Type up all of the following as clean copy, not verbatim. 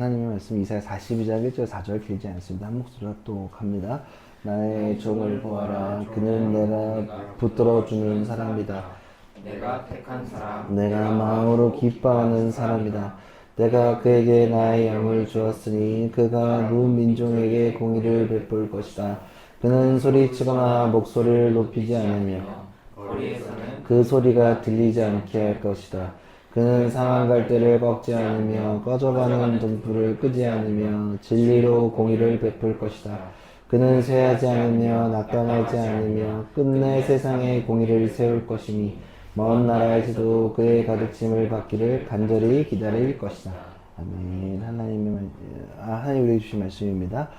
하나님의 말씀 이사야 42장 1절 4절 길지 않습니다. 한 목소리로 또 갑니다. 나의 종을 보아라. 그는 내가 붙들어주는 사람이다. 내가 택한 사람, 내가 마음으로 기뻐하는 사람이다. 내가 그에게 나의 영을 주었으니 그가 문 민족에게 공의를 베풀 것이다. 그는 소리치거나 목소리를 높이지 않으며 거리에서는 그 소리가 들리지 않게 할 것이다. 그는 상한 갈대를 꺾지 않으며 꺼져가는 등불을 끄지 않으며 진리로 공의를 베풀 것이다. 그는 쇠하지 않으며 낙담하지 않으며 끝내 세상에 공의를 세울 것이니 먼 나라에서도 그의 가르침을 받기를 간절히 기다릴 것이다. 아멘. 하나님 우리에게 주신 말씀입니다.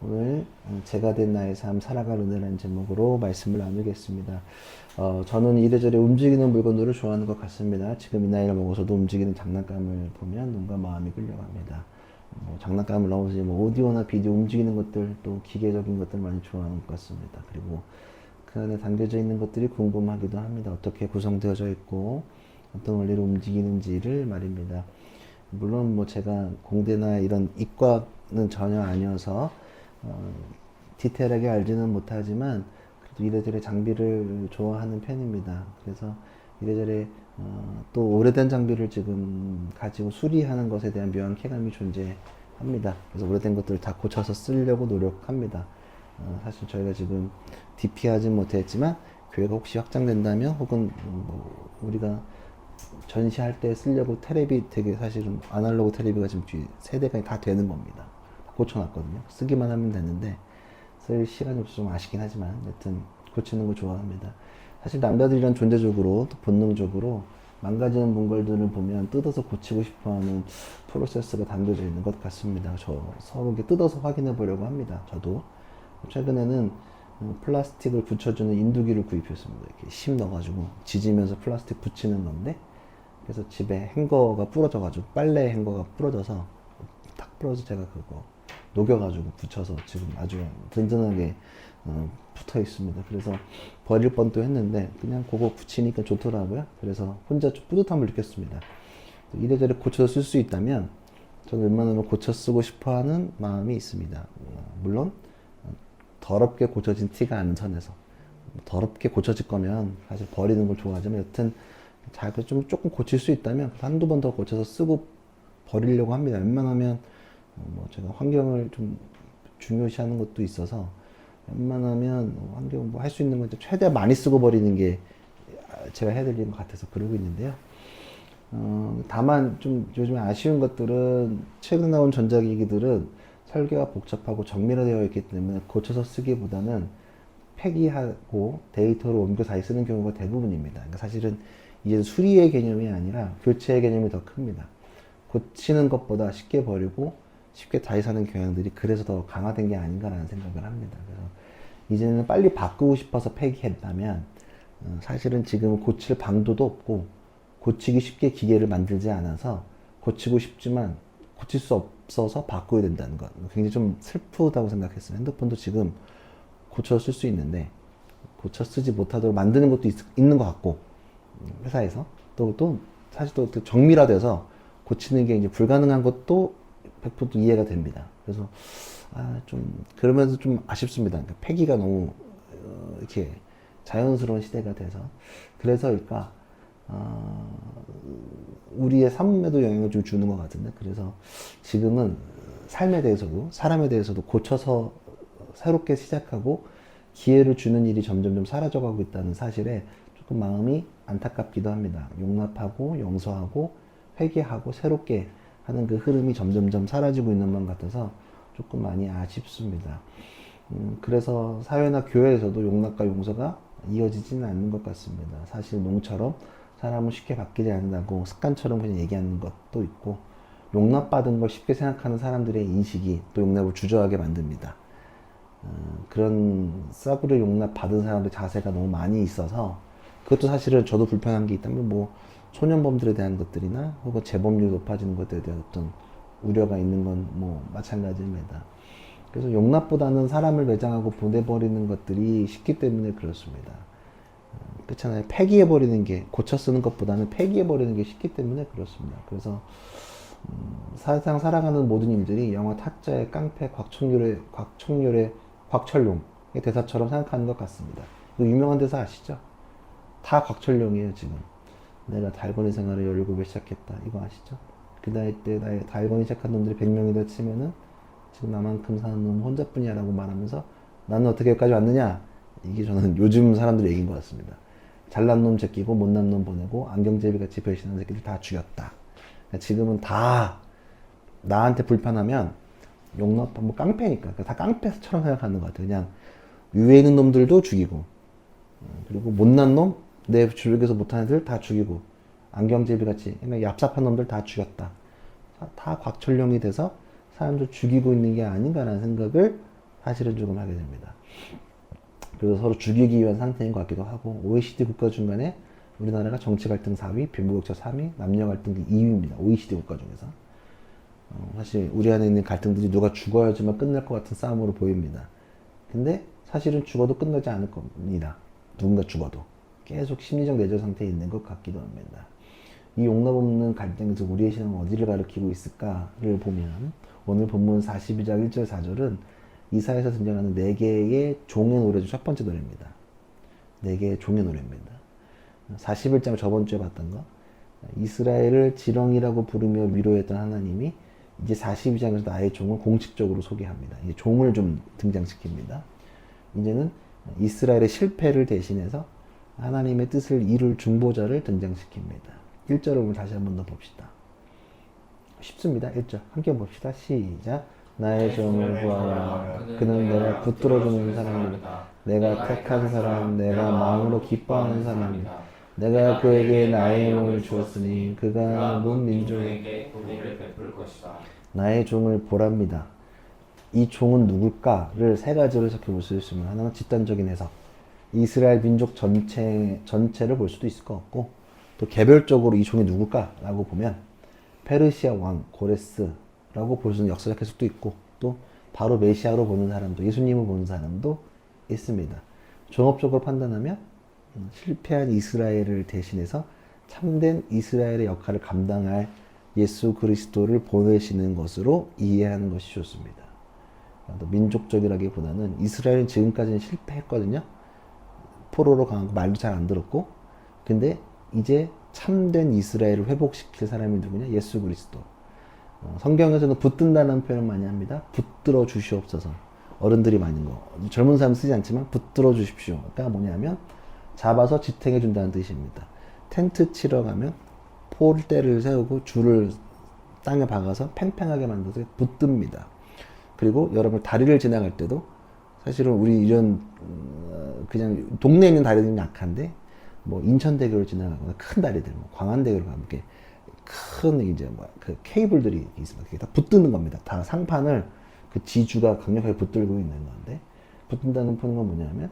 오늘 제가 된 나의 삶 살아갈 은혜라는 제목으로 말씀을 나누겠습니다. 저는 이래저래 움직이는 물건들을 좋아하는 것 같습니다. 지금 이 나이를 먹어서도 움직이는 장난감을 보면 눈과 마음이 끌려갑니다. 장난감을 넘어서 오디오나 비디오 움직이는 것들, 또 기계적인 것들 많이 좋아하는 것 같습니다. 그리고 그 안에 담겨져 있는 것들이 궁금하기도 합니다. 어떻게 구성되어져 있고 어떤 원리로 움직이는지를 말입니다. 물론 제가 공대나 이런 이과는 전혀 아니어서 디테일하게 알지는 못하지만 그래도 이래저래 장비를 좋아하는 편입니다. 그래서 이래저래 또 오래된 장비를 지금 가지고 수리하는 것에 대한 묘한 쾌감이 존재합니다. 그래서 오래된 것들을 다 고쳐서 쓰려고 노력합니다. 사실 저희가 지금 DP하진 못했지만 교회가 혹시 확장된다면 혹은 우리가 전시할 때 쓰려고 테레비 되게 사실은 아날로그 테레비가 지금 세대가 다 되는 겁니다. 다 고쳐놨거든요. 쓰기만 하면 되는데 쓸 시간이 없어서 좀 아쉽긴 하지만 여튼 고치는 거 좋아합니다. 사실 남자들이란 존재적으로 또 본능적으로 망가지는 물건들을 보면 뜯어서 고치고 싶어하는 프로세스가 담겨져 있는 것 같습니다. 서로 이렇게 뜯어서 확인해 보려고 합니다. 저도 최근에는 플라스틱을 붙여주는 인두기를 구입했습니다. 이렇게 심 넣어가지고 지지면서 플라스틱 붙이는 건데, 그래서 집에 행거가 부러져가지고 빨래 행거가 부러져서 탁 부러져서 제가 그거 녹여가지고 붙여서 지금 아주 든든하게 붙어 있습니다. 그래서 버릴 뻔도 했는데 그냥 그거 붙이니까 좋더라고요. 그래서 혼자 좀 뿌듯함을 느꼈습니다. 이래저래 고쳐서 쓸 수 있다면 저는 웬만하면 고쳐 쓰고 싶어하는 마음이 있습니다. 물론 더럽게 고쳐진 티가 안 선에서. 더럽게 고쳐질 거면 사실 버리는 걸 좋아하지만 여튼 좀 조금 고칠 수 있다면 한두 번 더 고쳐서 쓰고 버리려고 합니다. 웬만하면 제가 환경을 좀 중요시하는 것도 있어서 웬만하면 환경 할 수 있는 건 최대한 많이 쓰고 버리는 게 제가 해야 될 일인 것 같아서 그러고 있는데요. 다만 좀 요즘에 아쉬운 것들은 최근에 나온 전자기기들은 설계가 복잡하고 정밀화되어 있기 때문에 고쳐서 쓰기보다는 폐기하고 데이터로 옮겨 다시 쓰는 경우가 대부분입니다. 그러니까 사실은 이제 수리의 개념이 아니라 교체의 개념이 더 큽니다. 고치는 것보다 쉽게 버리고 쉽게 다시 사는 경향들이 그래서 더 강화된 게 아닌가라는 생각을 합니다. 그래서 이제는 빨리 바꾸고 싶어서 폐기했다면 사실은 지금 고칠 방도도 없고 고치기 쉽게 기계를 만들지 않아서 고치고 싶지만 고칠 수 없어서 바꿔야 된다는 것, 굉장히 좀 슬프다고 생각했어요. 핸드폰도 지금 고쳐 쓸 수 있는데 고쳐 쓰지 못하도록 만드는 것도 있는 것 같고, 회사에서 또 사실 또 정밀화돼서 고치는 게 이제 불가능한 것도 100% 이해가 됩니다. 그래서 좀 그러면서 좀 아쉽습니다. 그러니까 폐기가 너무 이렇게 자연스러운 시대가 돼서 그래서일까 우리의 삶에도 영향을 좀 주는 것 같은데, 그래서 지금은 삶에 대해서도 사람에 대해서도 고쳐서 새롭게 시작하고 기회를 주는 일이 점점 사라져가고 있다는 사실에 조금 마음이 안타깝기도 합니다. 용납하고 용서하고 회개하고 새롭게 하는 그 흐름이 점점 사라지고 있는 것 같아서 조금 많이 아쉽습니다. 그래서 사회나 교회에서도 용납과 용서가 이어지지는 않는 것 같습니다. 사실 농처럼 사람은 쉽게 바뀌지 않는다고 습관처럼 그냥 얘기하는 것도 있고, 용납받은 걸 쉽게 생각하는 사람들의 인식이 또 용납을 주저하게 만듭니다. 그런 싸구려 용납받은 사람들의 자세가 너무 많이 있어서 그것도 사실은 저도 불편한 게 있다면 소년범들에 대한 것들이나 혹은 재범률이 높아지는 것에 대한 어떤 우려가 있는 건 마찬가지입니다. 그래서 용납보다는 사람을 매장하고 보내버리는 것들이 쉽기 때문에 그렇습니다. 그렇잖아요. 폐기해버리는 게, 고쳐 쓰는 것보다는 폐기해버리는 게 쉽기 때문에 그렇습니다. 그래서 사실상 살아가는 모든 일들이 영화 타짜의 깡패 곽철용의 대사처럼 생각하는 것 같습니다. 그 유명한 대사 아시죠? 다 곽철용이에요 지금. 내가 달건이 생활을 17에 시작했다. 이거 아시죠? 그 나이 때 나의 달건이 시작한 놈들이 100명이다 치면은 지금 나만큼 사는 놈 혼자뿐이야 라고 말하면서 나는 어떻게 여기까지 왔느냐? 이게 저는 요즘 사람들의 얘기인 것 같습니다. 잘난 놈 제끼고 못난 놈 보내고 안경제비 같이 배신하는 새끼들 다 죽였다. 그러니까 지금은 다 나한테 불편하면 용납, 뭐 깡패니까 다 깡패처럼 생각하는 것 같아요. 그냥 위에 있는 놈들도 죽이고 그리고 못난 놈, 내 주변에서 못하는 애들 다 죽이고 안경제비 같이 그냥 얍삽한 놈들 다 죽였다. 다 곽철룡이 돼서 사람들 죽이고 있는 게 아닌가라는 생각을 사실은 조금 하게 됩니다. 그래서 서로 죽이기 위한 상태인 것 같기도 하고 OECD 국가 중간에 우리나라가 정치 갈등 4위, 빈부격차 3위, 남녀 갈등 2위입니다. OECD 국가 중에서. 사실 우리 안에 있는 갈등들이 누가 죽어야지만 끝날 것 같은 싸움으로 보입니다. 근데 사실은 죽어도 끝나지 않을 겁니다. 누군가 죽어도. 계속 심리적 내재 상태에 있는 것 같기도 합니다. 이 용납 없는 갈등에서 우리의 신앙은 어디를 가리키고 있을까를 보면 오늘 본문 42장 1절 4절은 이사야에서 등장하는 4개의 종의 노래 중 첫 번째 노래입니다. 4개의 종의 노래입니다. 41장 저번 주에 봤던 거 이스라엘을 지렁이라고 부르며 위로했던 하나님이 이제 42장에서 나의 종을 공식적으로 소개합니다. 이제 종을 좀 등장시킵니다. 이제는 이스라엘의 실패를 대신해서 하나님의 뜻을 이룰 중보자를 등장시킵니다. 1절을 다시 한 번 더 봅시다. 쉽습니다. 1절 함께 봅시다. 시작. 나의 종을 구하라. 그는 내가 붙들어주는 사람이다. 내가 택한 사람, 내가 마음으로 기뻐하는 사람이다. 내가 그에게 나의 영을 주었으니 그가 문 민족에게 도리를 베풀 것이다. 나의 종을 보랍니다. 이 종은 누굴까를 세 가지로 해석해 볼 수 있으면 하나는 집단적인 해석. 이스라엘 민족 전체를 볼 수도 있을 것 같고 또 개별적으로 이 종이 누굴까라고 보면 페르시아 왕 고레스라고 볼 수 있는 역사적 해석도 있고 또 바로 메시아로 보는 사람도 예수님을 보는 사람도 있습니다. 종합적으로 판단하면 실패한 이스라엘을 대신해서 참된 이스라엘의 역할을 감당할 예수 그리스도를 보내시는 것으로 이해하는 것이 좋습니다. 민족적이라기보다는 이스라엘은 지금까지는 실패했거든요. 포로로 강하고 말도 잘 안 들었고 근데 이제 참된 이스라엘을 회복시킬 사람이 누구냐? 예수 그리스도. 성경에서는 붙든다는 표현을 많이 합니다. 붙들어 주시옵소서. 어른들이 많은 거. 젊은 사람 쓰지 않지만 붙들어 주십시오. 그러니까 뭐냐면 잡아서 지탱해 준다는 뜻입니다. 텐트 치러 가면 폴대를 세우고 줄을 땅에 박아서 팽팽하게 만들어서 붙듭니다. 그리고 여러분 다리를 지나갈 때도 사실은 우리 이런 그냥 동네에 있는 다리들은 약한데 뭐 인천대교를 지나가거나 큰 다리들, 뭐 광안대교를 가면 이렇게 큰 이제 뭐 그 케이블들이 있습니다. 그게 다 붙드는 겁니다. 다 상판을 그 지주가 강력하게 붙들고 있는 건데 붙든다는 표현은 뭐냐면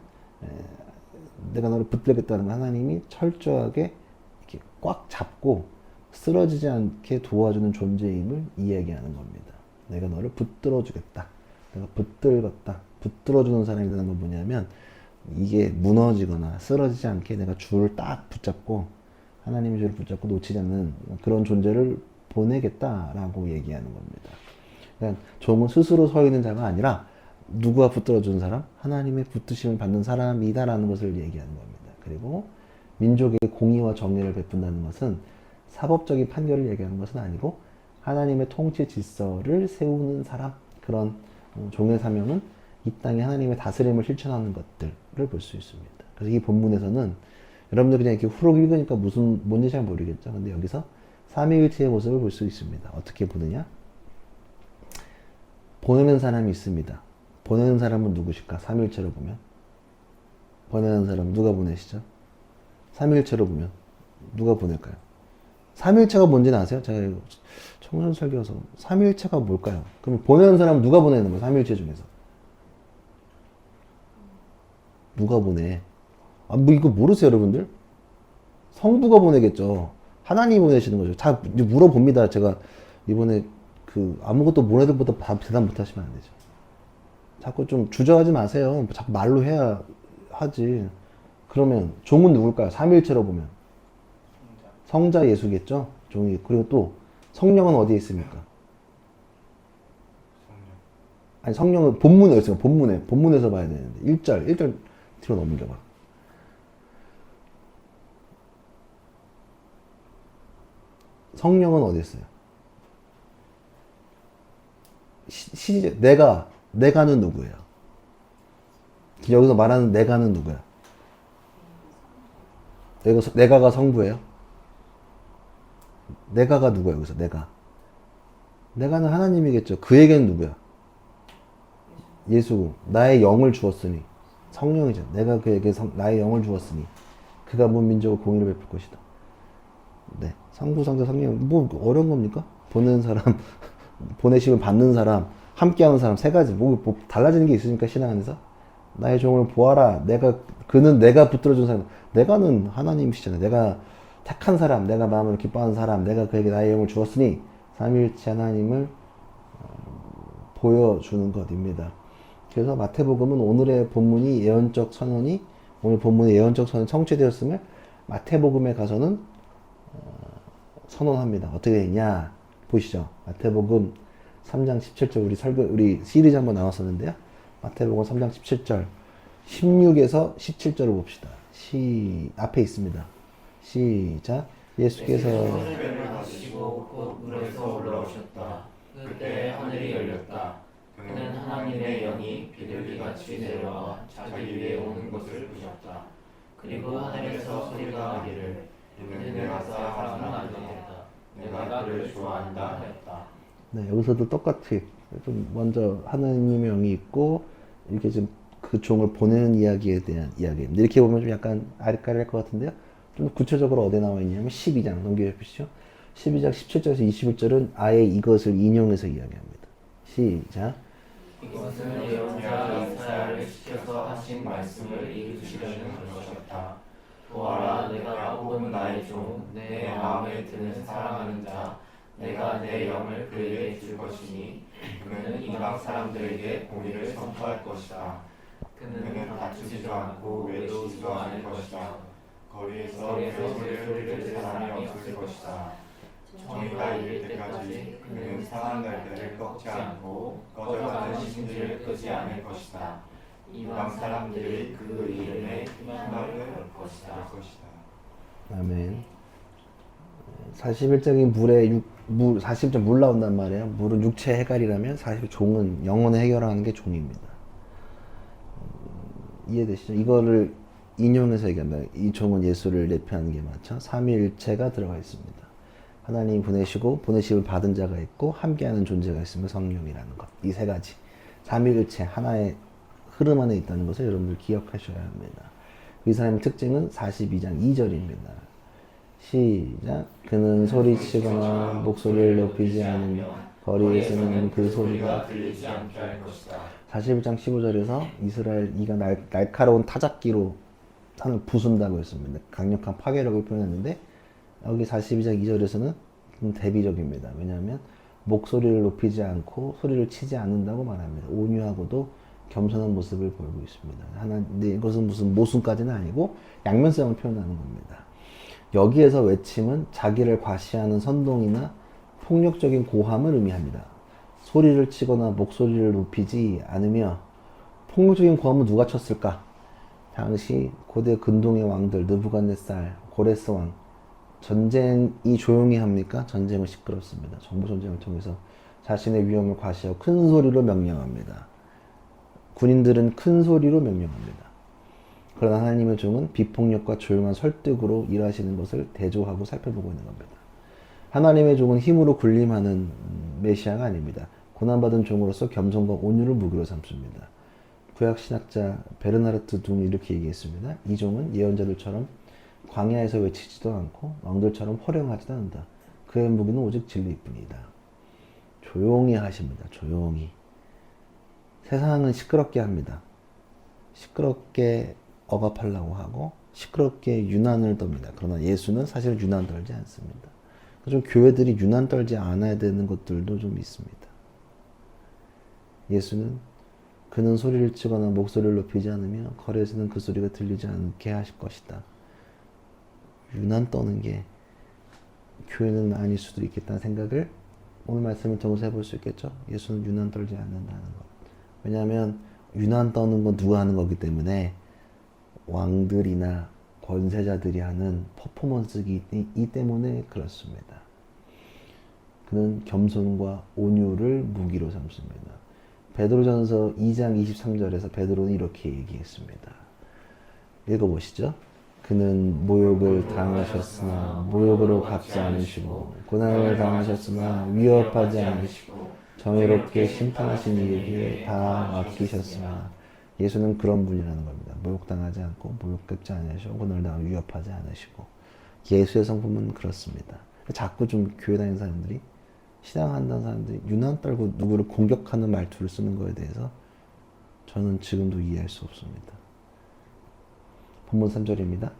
내가 너를 붙들겠다는 건 하나님이 철저하게 이렇게 꽉 잡고 쓰러지지 않게 도와주는 존재임을 이야기하는 겁니다. 내가 너를 붙들어 주겠다. 내가 붙들겠다. 붙들어주는 사람이라는 건 뭐냐면 이게 무너지거나 쓰러지지 않게 내가 줄을 딱 붙잡고 하나님의 줄을 붙잡고 놓치지 않는 그런 존재를 보내겠다라고 얘기하는 겁니다. 그러니까 종은 스스로 서 있는 자가 아니라 누구와 붙들어주는 사람? 하나님의 붙드심을 받는 사람이다라는 것을 얘기하는 겁니다. 그리고 민족의 공의와 정의를 베푼다는 것은 사법적인 판결을 얘기하는 것은 아니고 하나님의 통치 질서를 세우는 사람, 그런 종의 사명은 이 땅에 하나님의 다스림을 실천하는 것들을 볼 수 있습니다. 그래서 이 본문에서는 여러분들 그냥 이렇게 후룩 읽으니까 뭔지 잘 모르겠죠. 근데 여기서 삼위일체의 모습을 볼 수 있습니다. 어떻게 보느냐? 보내는 사람이 있습니다. 보내는 사람은 누구실까? 삼위일체로 보면. 보내는 사람 누가 보내시죠? 삼위일체로 보면 누가 보낼까요? 삼위일체가 뭔지는 아세요? 제가 청년 설교에서 삼위일체가 뭘까요? 그럼 보내는 사람은 누가 보내는 거예요? 삼위일체 중에서. 누가 보내? 아, 뭐 이거 모르세요, 여러분들? 성부가 보내겠죠. 하나님이 보내시는 거죠. 다 물어봅니다. 제가 이번에 아무것도 모르는 애들보다 대답 못 하시면 안 되죠. 자꾸 좀 주저하지 마세요. 자꾸 말로 해야 하지. 그러면 종은 누굴까요? 삼위일체로 보면. 성자 예수겠죠? 종이. 그리고 또 성령은 어디에 있습니까? 아니 성령은 본문에 있어요. 본문에서 봐야 되는데 1절 뒤로 넘겨봐. 성령은 어디 있어요? 내가는 누구예요? 여기서 말하는 내가는 누구야? 내가가 성부예요? 내가가 누구야 여기서 내가는 하나님이겠죠. 그에게는 누구야? 예수. 나의 영을 주었으니 성령이죠. 내가 그에게 나의 영을 주었으니 그가 문 민족을 공의를 베풀 것이다. 네, 성부 성자 성령 뭐 어려운 겁니까? 보내는 사람 보내심을 받는 사람 함께하는 사람 세 가지 뭐 달라지는 게 있으니까 신앙 안에서 나의 종을 보아라. 그는 내가 붙들어준 사람. 내가는 하나님이시잖아요. 내가 택한 사람, 내가 마음을 기뻐하는 사람, 내가 그에게 나의 영을 주었으니 삼위일체 하나님을 보여주는 것입니다. 그래서 마태복음은 오늘의 본문이 예언적 선언이 오늘 본문의 예언적 선언이 성취되었음을 마태복음에 가서는 선언합니다. 어떻게 되냐 보시죠. 마태복음 3장 17절 우리 시리즈 한번 나왔었는데요. 마태복음 3장 17절 16에서 17절을 봅시다. 앞에 있습니다. 시작. 예수께서 손을 가지시고 곧 물에서 올라오셨다. 그때 하늘이 열렸다. 그는 하나님의 영이 비둘기같이 내려와 자기 위에 오는 것을 보셨다. 그리고 하늘에서 소리가 나기를 이는 내가 사랑하는 아들이다. 내가 그를 좋아한다 하였다. 네, 여기서도 똑같이 좀 먼저 하나님의 영이 있고 이렇게 좀 그 종을 보내는 이야기에 대한 이야기입니다. 이렇게 보면 좀 약간 아리까리할 것 같은데요. 좀 구체적으로 어디에 나와 있냐면 12장 넘겨주십시오. 12장 17절에서 21절은 아예 이것을 인용해서 이야기합니다. 시작. 이것은 예언자 이사야를 시켜서 하신 말씀을 이루시려는 것이었다. 보아라, 내가 뽑은 나의 종, 내 마음에 드는 사랑하는 자, 내가 내 영을 그에게 줄 것이니 그는 이방 사람들에게 공의를 선포할 것이다. 그는 다투지도 않고 외로우지도 않을 것이다. 거리에서 소리를 들 사람이 없을 것이다. 정의가 이를 때까지 그는 상한 갈대를 꺾지 않고 꺼져가는 심지를 끄지 않을 것이다. 이방 사람들이 그 이름에 희망을 걸 것이다. 아멘. 41장이 40장 물 나온단 말이에요. 물은 육체 해갈이라면 40종은 영혼을 해결하는 게 종입니다. 이해되시죠? 이거를 인용해서 얘기합니다. 이 종은 예수를 대표하는 게 맞죠? 삼위일체가 들어가 있습니다. 하나님 보내시고 보내심을 받은 자가 있고 함께하는 존재가 있으면 성령이라는 것. 이 세 가지. 삼위일체 하나의 흐름 안에 있다는 것을 여러분들 기억하셔야 합니다. 이 사람의 특징은 42장 2절입니다. 시작. 그는 소리치거나 목소리를 높이지 않으며 거리에서는 그 소리가 들리지 않게 할 것이다. 41장 15절에서 이스라엘 이가 날카로운 타작기로 산을 부순다고 했습니다. 강력한 파괴력을 표현했는데 여기 42장 2절에서는 좀 대비적입니다. 왜냐하면 목소리를 높이지 않고 소리를 치지 않는다고 말합니다. 온유하고도 겸손한 모습을 보이고 있습니다. 근데 이것은 무슨 모순까지는 아니고 양면성을 표현하는 겁니다. 여기에서 외침은 자기를 과시하는 선동이나 폭력적인 고함을 의미합니다. 소리를 치거나 목소리를 높이지 않으며 폭력적인 고함은 누가 쳤을까? 당시 고대 근동의 왕들 느부갓네살, 고레스 왕 전쟁이 조용히 합니까? 전쟁은 시끄럽습니다. 정부 전쟁을 통해서 자신의 위험을 과시하고 큰 소리로 명령합니다. 군인들은 큰 소리로 명령합니다. 그러나 하나님의 종은 비폭력과 조용한 설득으로 일하시는 것을 대조하고 살펴보고 있는 겁니다. 하나님의 종은 힘으로 군림하는 메시아가 아닙니다. 고난받은 종으로서 겸손과 온유를 무기로 삼습니다. 구약 신학자 베르나르트 둥이 이렇게 얘기했습니다. 이 종은 예언자들처럼 광야에서 외치지도 않고 왕들처럼 호령하지도 않는다. 그의 무기는 오직 진리뿐이다. 조용히 하십니다. 조용히. 세상은 시끄럽게 합니다. 시끄럽게 억압하려고 하고 시끄럽게 유난을 떱니다. 그러나 예수는 사실 유난 떨지 않습니다. 좀 교회들이 유난 떨지 않아야 되는 것들도 좀 있습니다. 예수는 그는 소리를 치거나 목소리를 높이지 않으며 거리에서는 그 소리가 들리지 않게 하실 것이다. 유난 떠는 게 교회는 아닐 수도 있겠다는 생각을 오늘 말씀을 통해서 해볼 수 있겠죠. 예수는 유난 떨지 않는다는 것. 왜냐하면 유난 떠는 건 누가 하는 거기 때문에 왕들이나 권세자들이 하는 퍼포먼스이기 때문에 그렇습니다. 그는 겸손과 온유를 무기로 삼습니다. 베드로전서 2장 23절에서 베드로는 이렇게 얘기했습니다. 읽어보시죠. 그는 모욕을 당하셨으나 모욕으로 갚지 않으시고 고난을 당하셨으나 위협하지 않으시고 정의롭게 심판하신 이에게 다 맡기셨으나 예수는 그런 분이라는 겁니다. 모욕당하지 않고 모욕받지 않으시고 고난을 당하고 위협하지 않으시고 예수의 성품은 그렇습니다. 자꾸 좀 교회 다니는 사람들이 신앙한다는 사람들이 유난 떨고 누구를 공격하는 말투를 쓰는 거에 대해서 저는 지금도 이해할 수 없습니다. 본문 3절입니다.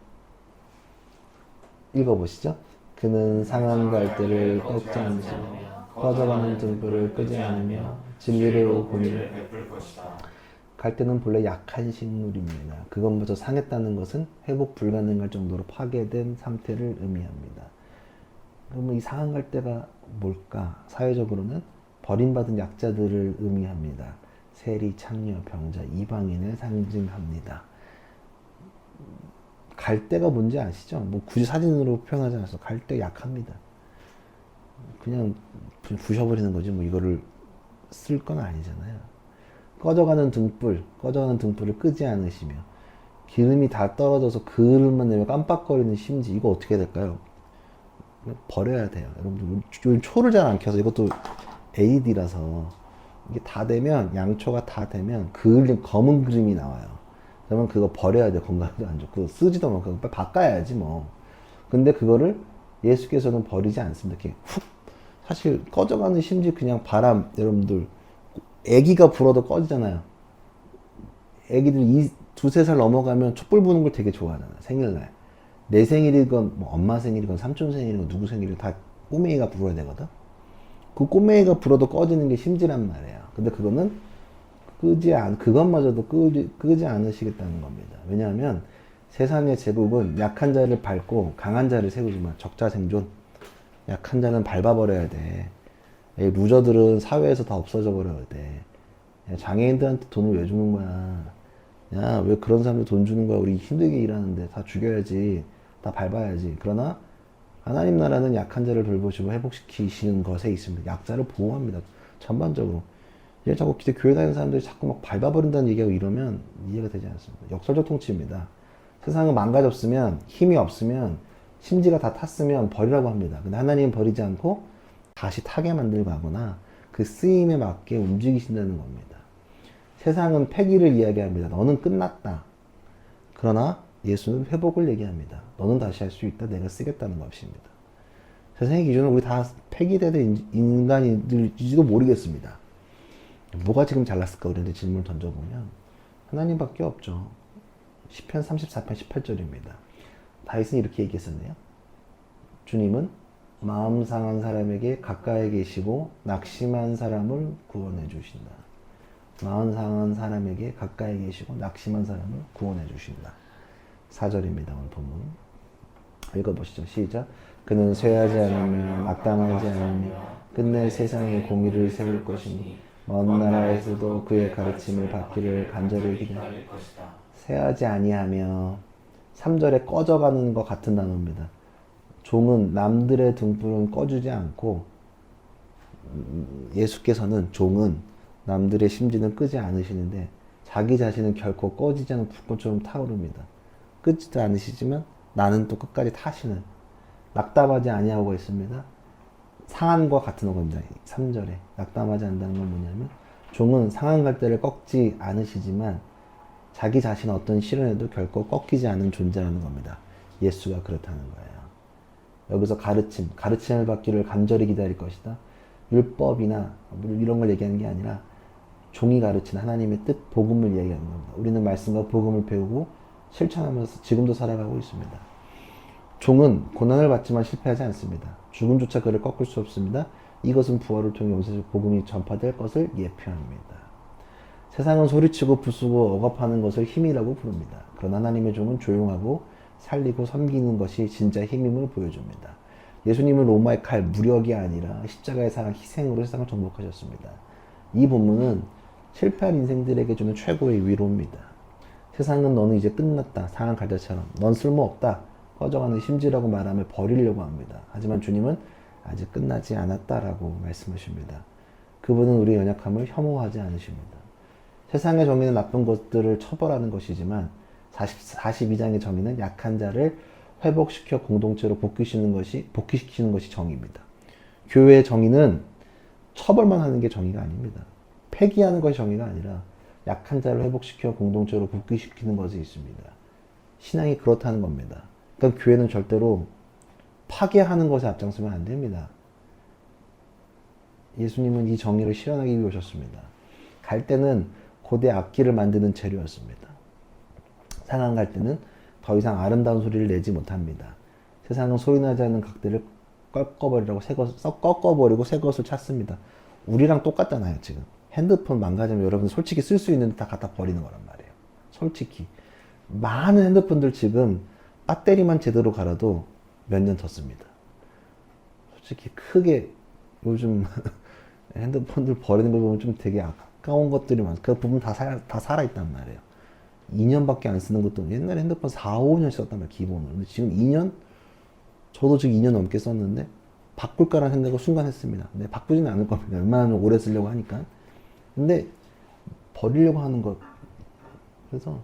읽어보시죠. 그는 상한 갈대를 꺾지 않으시고 꺼져가는 등불을 끄지 않으며 진리로 공의를 베풀 것이다. 갈대는 본래 약한 식물입니다. 그것마저 상했다는 것은 회복 불가능할 정도로 파괴된 상태를 의미합니다. 그러면 이 상한 갈대가 뭘까? 사회적으로는 버림받은 약자들을 의미합니다. 세리, 창녀, 병자, 이방인을 상징합니다. 갈대가 뭔지 아시죠? 뭐 굳이 사진으로 표현하지 않아서 갈대 약합니다. 그냥 부셔버리는 거지 뭐 이거를 쓸 건 아니잖아요. 꺼져가는 등불을 끄지 않으시며 기름이 다 떨어져서 그을만 내면 깜빡거리는 심지 이거 어떻게 될까요? 버려야 돼요. 여러분들 요즘 초를 잘 안 켜서 이것도 AD라서 이게 다 되면 양초가 다 되면 검은 그림이 나와요. 그러면 그거 버려야 돼. 건강도 안 좋고 쓰지도 않고 그거 빨리 바꿔야지 뭐. 근데 그거를 예수께서는 버리지 않습니다. 이렇게 훅 사실 꺼져가는 심지 그냥 바람 여러분들 애기가 불어도 꺼지잖아요. 애기들 두세 살 넘어가면 촛불 부는 걸 되게 좋아하잖아요. 생일날. 내 생일이건 뭐 엄마 생일이건 삼촌 생일이건 누구 생일이건 다 꼬맹이가 불어야 되거든. 그 꼬맹이가 불어도 꺼지는 게 심지란 말이에요. 근데 그거는 그것마저도 끄지 않으시겠다는 겁니다. 왜냐하면 세상의 제국은 약한 자를 밟고 강한 자를 세우지만 적자 생존. 약한 자는 밟아버려야 돼. 루저들은 사회에서 다 없어져 버려야 돼. 장애인들한테 돈을 왜 주는 거야? 야, 왜 그런 사람들 돈 주는 거야? 우리 힘들게 일하는데 다 죽여야지. 다 밟아야지. 그러나 하나님 나라는 약한 자를 돌보시고 회복시키시는 것에 있습니다. 약자를 보호합니다. 전반적으로. 이제 자꾸 교회 다니는 사람들이 자꾸 막 밟아버린다는 얘기하고 이러면 이해가 되지 않습니다. 역설적 통치입니다. 세상은 망가졌으면 힘이 없으면 심지가 다 탔으면 버리라고 합니다. 근데 하나님은 버리지 않고 다시 타게 만들고 하거나 그 쓰임에 맞게 움직이신다는 겁니다. 세상은 폐기를 이야기합니다. 너는 끝났다. 그러나 예수는 회복을 얘기합니다. 너는 다시 할 수 있다. 내가 쓰겠다는 것입니다. 세상의 기준은 우리 다 폐기되는 인간일지도 모르겠습니다. 뭐가 지금 잘났을까? 우리한테 질문을 던져보면 하나님밖에 없죠. 시편 34편 18절입니다. 다윗은 이렇게 얘기했었네요. 주님은 마음 상한 사람에게 가까이 계시고 낙심한 사람을 구원해 주신다. 마음 상한 사람에게 가까이 계시고 낙심한 사람을 구원해 주신다. 4절입니다. 오늘 본문. 읽어보시죠. 시작. 그는 쇠하지 않으며 악담하지 않으며 끝내 세상에 공의를 세울 것이니 먼 나라에서도 그의 가르침을 받기를 간절히 기다릴 것이다. 쇠하지 아니하며 3절에 꺼져가는 것 같은 단어입니다. 종은 남들의 등불은 꺼주지 않고 예수께서는 종은 남들의 심지는 끄지 않으시는데 자기 자신은 결코 꺼지지 않은 불꽃처럼 타오릅니다. 끄지도 않으시지만 나는 또 끝까지 타시는 낙담하지 아니하고 있습니다. 상한과 같은 겁니다. 3절에 낙담하지 않는다는 건 뭐냐면 종은 상한 갈대를 꺾지 않으시지만 자기 자신의 어떤 시련에도 결코 꺾이지 않은 존재라는 겁니다. 예수가 그렇다는 거예요. 여기서 가르침을 받기를 간절히 기다릴 것이다. 율법이나 이런 걸 얘기하는 게 아니라 종이 가르친 하나님의 뜻, 복음을 얘기하는 겁니다. 우리는 말씀과 복음을 배우고 실천하면서 지금도 살아가고 있습니다. 종은 고난을 받지만 실패하지 않습니다. 죽음조차 그를 꺾을 수 없습니다. 이것은 부활을 통해 용서적 복음이 전파될 것을 예표합니다. 세상은 소리치고 부수고 억압하는 것을 힘이라고 부릅니다. 그러나 하나님의 종은 조용하고 살리고 섬기는 것이 진짜 힘임을 보여줍니다. 예수님은 로마의 칼, 무력이 아니라 십자가의 사랑, 희생으로 세상을 정복하셨습니다. 이 본문은 실패한 인생들에게 주는 최고의 위로입니다. 세상은 너는 이제 끝났다. 상한 갈대처럼. 넌 쓸모없다. 꺼져가는 심지라고 말하며 버리려고 합니다. 하지만 주님은 아직 끝나지 않았다라고 말씀하십니다. 그분은 우리의 연약함을 혐오하지 않으십니다. 세상의 정의는 나쁜 것들을 처벌하는 것이지만 42장의 정의는 약한 자를 회복시켜 공동체로 복귀시키는 것이 정의입니다. 교회의 정의는 처벌만 하는 게 정의가 아닙니다. 폐기하는 것이 정의가 아니라 약한 자를 회복시켜 공동체로 복귀시키는 것이 있습니다. 신앙이 그렇다는 겁니다. 그러니까 교회는 절대로 파괴하는 것에 앞장서면 안 됩니다. 예수님은 이 정의를 실현하기 위해 오셨습니다. 갈대는 고대 악기를 만드는 재료였습니다. 상한 갈대는 더 이상 아름다운 소리를 내지 못합니다. 세상은 소리나지 않는 각대를 꺾어버리고 새 것을 찾습니다. 우리랑 똑같잖아요, 지금. 핸드폰 망가지면 여러분 솔직히 쓸 수 있는데 다 갖다 버리는 거란 말이에요. 솔직히. 많은 핸드폰들 지금 배터리만 제대로 갈아도 몇 년 더 씁니다. 솔직히 크게 요즘 핸드폰들 버리는 걸 보면 좀 되게 아까운 것들이 많아요. 그 부분 다 살아있단 말이에요. 2년밖에 안 쓰는 것도 옛날에 핸드폰 4, 5년 썼단 말이에요. 기본으로. 근데 지금 2년? 저도 지금 2년 넘게 썼는데 바꿀까라는 생각을 순간 했습니다. 근데 바꾸지는 않을 겁니다. 웬만하면 오래 쓰려고 하니까. 근데 버리려고 하는 것. 그래서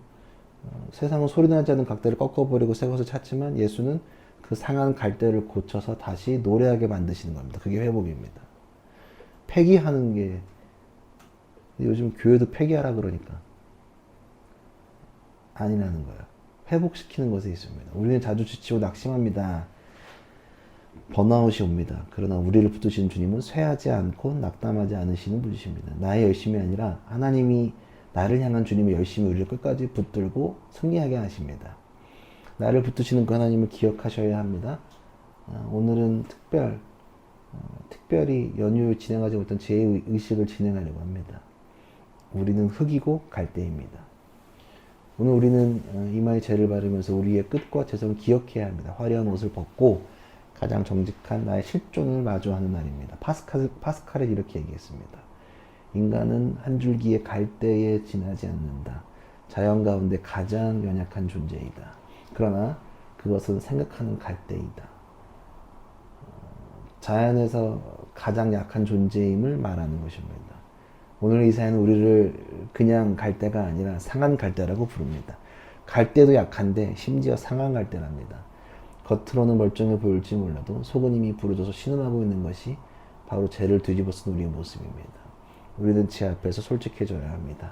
세상은 소리나지 않는 각대를 꺾어버리고 새 것을 찾지만 예수는 그 상한 갈대를 고쳐서 다시 노래하게 만드시는 겁니다. 그게 회복입니다. 폐기하는 게 요즘 교회도 폐기하라 그러니까 아니라는 거예요. 회복시키는 것에 있습니다. 우리는 자주 지치고 낙심합니다. 번아웃이 옵니다. 그러나 우리를 붙드시는 주님은 쇠하지 않고 낙담하지 않으시는 분이십니다. 나의 열심이 아니라 하나님이 나를 향한 주님의 열심이 우리를 끝까지 붙들고 승리하게 하십니다. 나를 붙드시는 그 하나님을 기억하셔야 합니다. 오늘은 특별히 연휴를 진행하지 못한 제 의식을 진행하려고 합니다. 우리는 흙이고 갈대입니다. 오늘 우리는 이마에 재를 바르면서 우리의 끝과 재성을 기억해야 합니다. 화려한 옷을 벗고 가장 정직한 나의 실존을 마주하는 날입니다. 파스칼은 이렇게 얘기했습니다. 인간은 한 줄기의 갈대에 지나지 않는다. 자연 가운데 가장 연약한 존재이다. 그러나 그것은 생각하는 갈대이다. 자연에서 가장 약한 존재임을 말하는 것입니다. 오늘 이 사연은 우리를 그냥 갈대가 아니라 상한 갈대라고 부릅니다. 갈대도 약한데 심지어 상한 갈대랍니다. 겉으로는 멀쩡해 보일지 몰라도 속은 이미 부러져서 신음하고 있는 것이 바로 죄를 뒤집어 쓴 우리의 모습입니다. 우리는 제 앞에서 솔직해져야 합니다.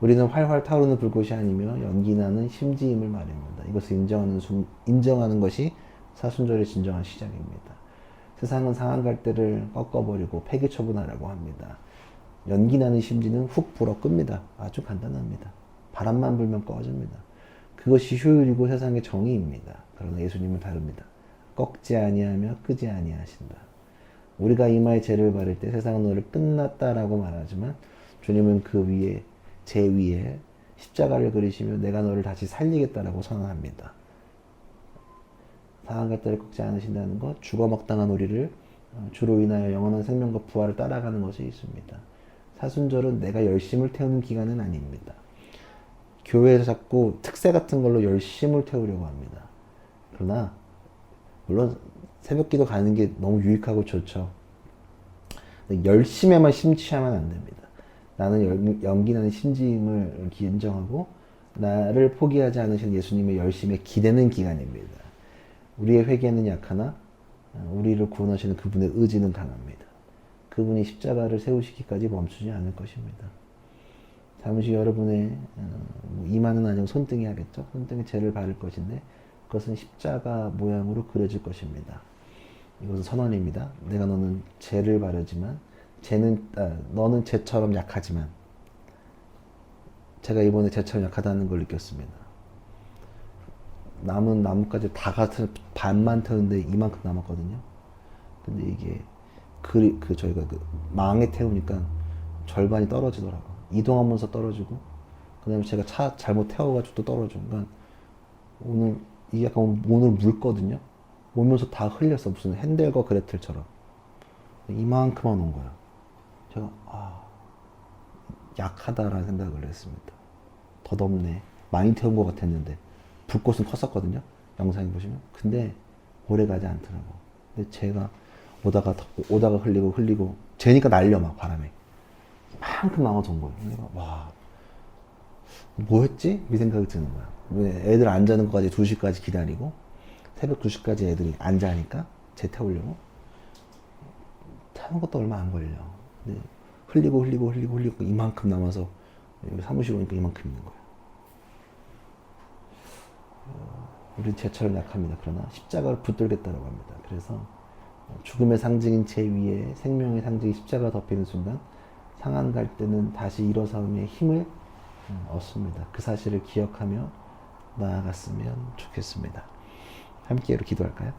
우리는 활활 타오르는 불꽃이 아니며 연기나는 심지임을 말합니다. 이것을 인정하는 것이 사순절의 진정한 시작입니다. 세상은 상한 갈대를 꺾어버리고 폐기 처분하라고 합니다. 연기나는 심지는 훅 불어 끕니다. 아주 간단합니다. 바람만 불면 꺼집니다. 그것이 효율이고 세상의 정의입니다. 그러나 예수님은 다릅니다. 꺾지 아니하며 끄지 아니하신다. 우리가 이마에 재를 바를 때 세상은 너를 끝났다라고 말하지만 주님은 그 위에 재 위에 십자가를 그리시며 내가 너를 다시 살리겠다라고 선언합니다. 상한 갈대를 꺾지 않으신다는 것, 죽어먹당한 우리를 주로 인하여 영원한 생명과 부활을 따라가는 것이 있습니다. 사순절은 내가 열심을 태우는 기간은 아닙니다. 교회에서 자꾸 특세 같은 걸로 열심을 태우려고 합니다. 그러나 물론 새벽기도 가는 게 너무 유익하고 좋죠. 열심에만 심취하면 안 됩니다. 나는 연기나는 심지임을 인정하고 나를 포기하지 않으신 예수님의 열심에 기대는 기간입니다. 우리의 회개는 약하나 우리를 구원하시는 그분의 의지는 강합니다. 그분이 십자가를 세우시기까지 멈추지 않을 것입니다. 잠시 여러분의 이마는 아니고 손등에 하겠죠. 손등에 재를 바를 것인데 그것은 십자가 모양으로 그려질 것입니다. 이것은 선언입니다. 내가 너는 재를 바르지만 너는 재처럼 약하지만 제가 이번에 재처럼 약하다는 걸 느꼈습니다. 남은 나뭇가지 다 같은 반만 태우는데 이만큼 남았거든요. 근데 이게 저희가 망에 태우니까 절반이 떨어지더라고요. 이동하면서 떨어지고 그 다음에 제가 잘못 태워가지고 또 떨어지고 그러니까 오늘 이게 약간 오늘 묽거든요. 오면서 다 흘렸어. 무슨 핸델과 그레텔처럼. 이만큼만 온 거야. 제가 약하다라는 생각을 했습니다. 덧없네. 많이 태운 것 같았는데 불꽃은 컸었거든요. 영상에 보시면. 근데 오래 가지 않더라고. 근데 제가 오다가 덮고 오다가 흘리고 쟤니까 날려 막 바람에. 이만큼 나와서 온 거예요. 내가 와 뭐였지? 이 생각이 드는 거야. 애들 안 자는 것까지 2시까지 기다리고 새벽 2시까지 애들이 안 자니까 쟤 태우려고 타는 것도 얼마 안 걸려. 근데 흘리고 이만큼 남아서 여기 사무실 오니까 이만큼 있는 거야. 우리는 쟤처럼 약합니다. 그러나 십자가를 붙들겠다고 합니다. 그래서 죽음의 상징인 제 위에 생명의 상징인 십자가가 덮이는 순간 상한 갈 때는 다시 일어섬의 힘을 얻습니다. 그 사실을 기억하며 나아갔으면 좋겠습니다. 함께 기도할까요?